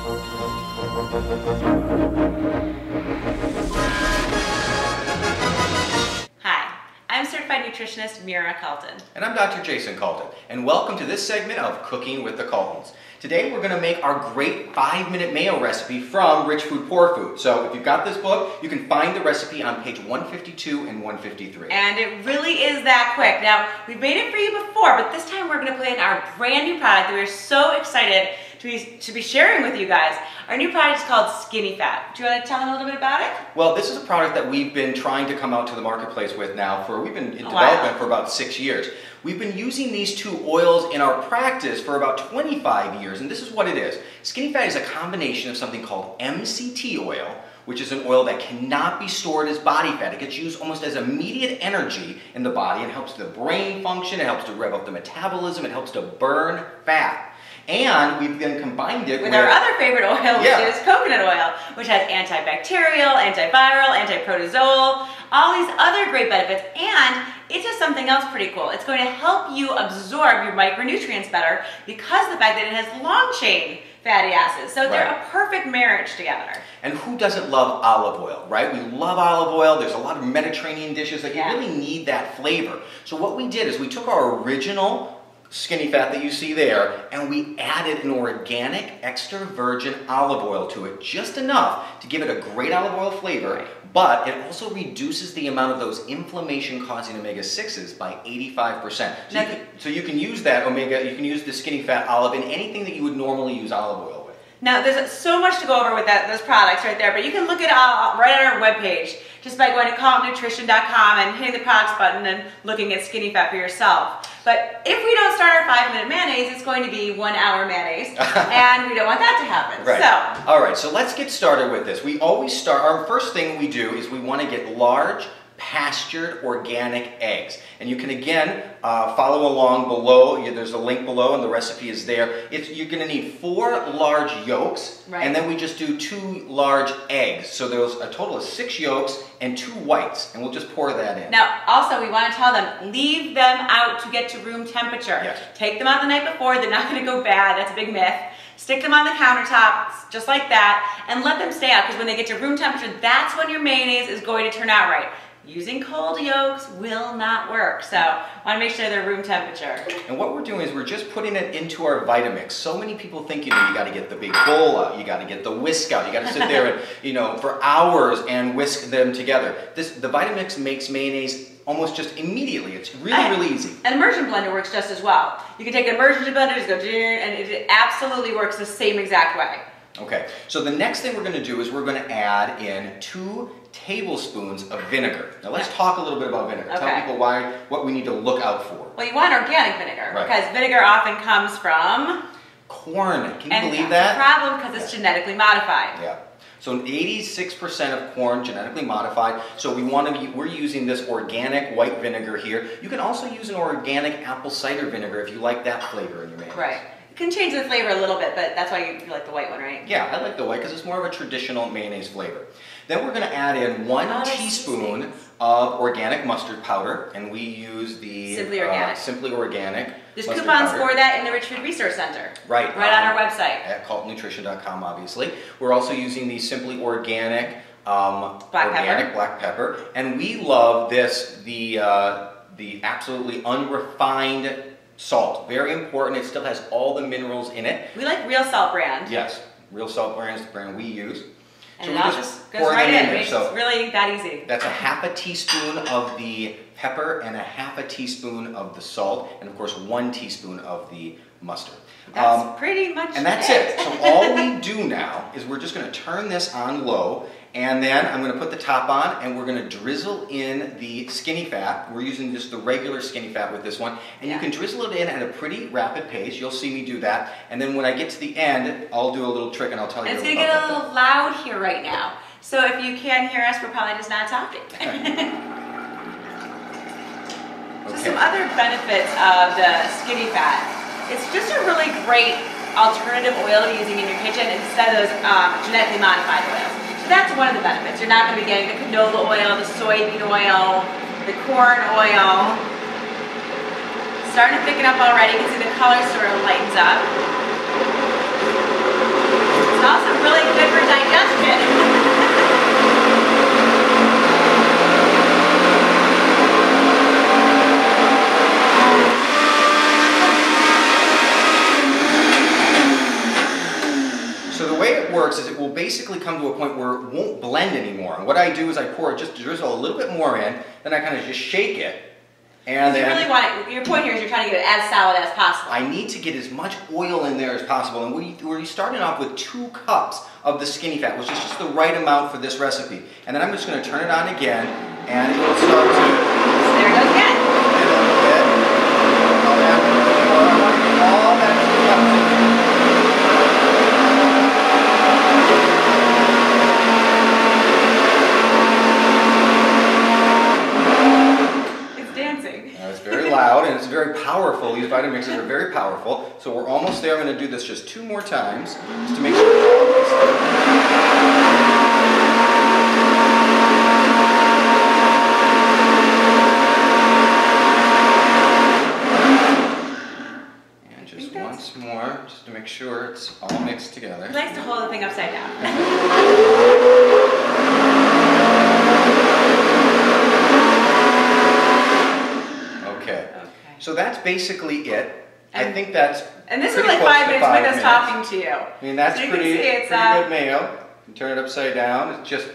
Hi, I'm certified nutritionist Mira Calton. And I'm Dr. Jason Calton, and welcome to this segment of Cooking with the Caltons. Today we're going to make our great 5-minute mayo recipe from Rich Food, Poor Food. So if you've got this book, you can find the recipe on page 152 and 153. And it really is that quick. Now, we've made it for you before, but this time we're going to put in our brand new product that we're so excited to be sharing with you guys. Our new product is called SKINNYFat. Do you want to tell them a little bit about it? Well, this is a product that we've been trying to come out to the marketplace with now we've been in development for about 6 years. We've been using these two oils in our practice for about 25 years, and this is what it is. SKINNYFat is a combination of something called MCT oil, which is an oil that cannot be stored as body fat. It gets used almost as immediate energy in the body. It helps the brain function, it helps to rev up the metabolism, it helps to burn fat. And we've then combined it with our other favorite oil, which is coconut oil, which has antibacterial, antiviral, antiprotozoal, all these other great benefits, and it does something else pretty cool. It's going to help you absorb your micronutrients better because of the fact that it has long-chain fatty acids. So they're a perfect marriage together. And who doesn't love olive oil, right? We love olive oil. There's a lot of Mediterranean dishes that you really need that flavor. So what we did is we took our original SKINNYFat that you see there, and we added an organic extra virgin olive oil to it, just enough to give it a great olive oil flavor, but it also reduces the amount of those inflammation-causing omega-6s by 85%. So you can use that you can use the SKINNYFat olive in anything that you would normally use olive oil with. Now, there's so much to go over with those products right there, but you can look it all right on our webpage just by going to CaltonNutrition.com and hitting the products button and looking at SKINNYFat for yourself. But if we don't start our 5-minute mayonnaise, it's going to be 1-hour mayonnaise, and we don't want that to happen. Right. So, all right, so let's get started with this. We always start, our first thing we do is we want to get large, pastured organic eggs. And you can again follow along below. There's a link below and the recipe is there. You're going to need 4 large yolks, and then we just do 2 large eggs. So there's a total of 6 yolks and 2 whites, and we'll just pour that in. Now also we want to tell them, leave them out to get to room temperature. Yes. Take them out the night before, they're not going to go bad, that's a big myth. Stick them on the countertop, just like that, and let them stay out, because when they get to room temperature, that's when your mayonnaise is going to turn out right. Using cold yolks will not work, so want to make sure they're room temperature. And what we're doing is we're just putting it into our Vitamix. So many people think, you got to get the big bowl out, you got to get the whisk out, you got to sit there and, for hours and whisk them together. The Vitamix makes mayonnaise almost just immediately. It's really easy. An immersion blender works just as well. You can take an immersion blender, just go, and it absolutely works the same exact way. Okay, so the next thing we're going to do is we're going to add in 2 tablespoons of vinegar. Now let's talk a little bit about vinegar. Tell people what we need to look out for. Well, you want organic vinegar, because vinegar often comes from corn. Can you believe that? That's a problem because it's genetically modified. Yeah. So 86% of corn genetically modified. So we're using this organic white vinegar here. You can also use an organic apple cider vinegar if you like that flavor in your mayonnaise. Right. It can change the flavor a little bit, but that's why you like the white one, right? Yeah, I like the white because it's more of a traditional mayonnaise flavor. Then we're going to add in 1 teaspoon of organic mustard powder, and we use the Simply Organic. There's coupons for that in the Rich Food Resource Center. Right on our website. At CaltonNutrition.com, obviously. We're also using the Simply Organic black pepper, and we love this, the absolutely unrefined salt. Very important. It still has all the minerals in it. We like Real Salt brand. Yes, Real Salt brand is the brand we use. And it all just goes right in. It's really that easy. That's a ½ teaspoon of the pepper and a ½ teaspoon of the salt, and of course 1 teaspoon of the mustard. That's pretty much And that's it. So all we do now is we're just going to turn this on low, and then I'm going to put the top on, and we're going to drizzle in the SKINNYFat. We're using just the regular SKINNYFat with this one, and you can drizzle it in at a pretty rapid pace. You'll see me do that, and then when I get to the end, I'll do a little trick and I'll tell you. It's going to get a little loud here right now, so if you can't hear us, we're probably just not talking. So some other benefits of the SKINNYFat. It's just a really great alternative oil to using in your kitchen instead of those genetically modified oils. So that's one of the benefits. You're not going to be getting the canola oil, the soybean oil, the corn oil. Starting to thicken up already. You can see the color sort of lightens up. It's also way it works is it will basically come to a point where it won't blend anymore. And what I do is I pour just drizzle a little bit more in, then I kind of just shake it. And then, you really want it, your point here is you're trying to get it as solid as possible. I need to get as much oil in there as possible. And we're starting off with 2 cups of the skinny fat, which is just the right amount for this recipe. And then I'm just going to turn it on again, and it will start to... So there it goes again. All that 2 cups in there. Loud, and it's very powerful. These Vitamixes are very powerful. So we're almost there. I'm going to do this just 2 more times just to make sure it's all mixed up. And just once more, just to make sure it's all mixed together. He likes to hold the thing upside down. So that's basically it. I think that's and this is like 5 minutes with us talking to you. I mean, that's so pretty good mayo. You turn it upside down. It's just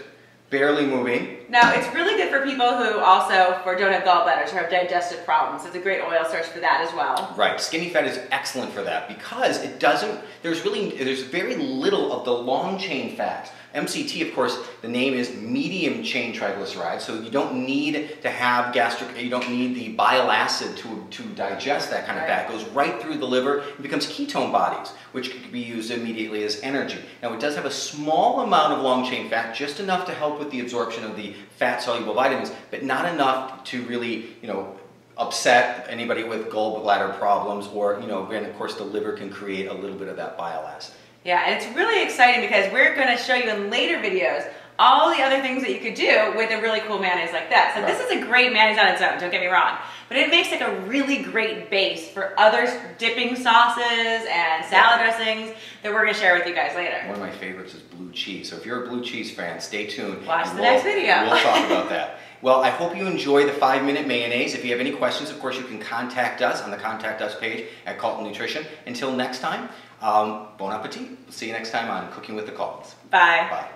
barely moving. Now, it's really good for people who also don't have gallbladders or have digestive problems. It's a great oil source for that as well. Right. Skinny fat is excellent for that because it doesn't, there's very little of the long chain fats. MCT, of course, the name is medium chain triglycerides, so you don't need to have you don't need the bile acid to digest that kind of fat. It goes right through the liver and becomes ketone bodies, which can be used immediately as energy. Now, it does have a small amount of long chain fat, just enough to help with the absorption of the fat-soluble vitamins, but not enough to really, upset anybody with gallbladder problems, or, and of course the liver can create a little bit of that bile acid. Yeah, and it's really exciting because we're going to show you in later videos all the other things that you could do with a really cool mayonnaise like that. So this is a great mayonnaise on its own, don't get me wrong. But it makes like a really great base for other dipping sauces and salad dressings that we're going to share with you guys later. One of my favorites is blue cheese. So if you're a blue cheese fan, stay tuned. Watch the next video. We'll talk about that. Well, I hope you enjoy the 5-minute mayonnaise. If you have any questions, of course, you can contact us on the Contact Us page at Calton Nutrition. Until next time, bon appetit. We'll see you next time on Cooking with the Caltons. Bye. Bye.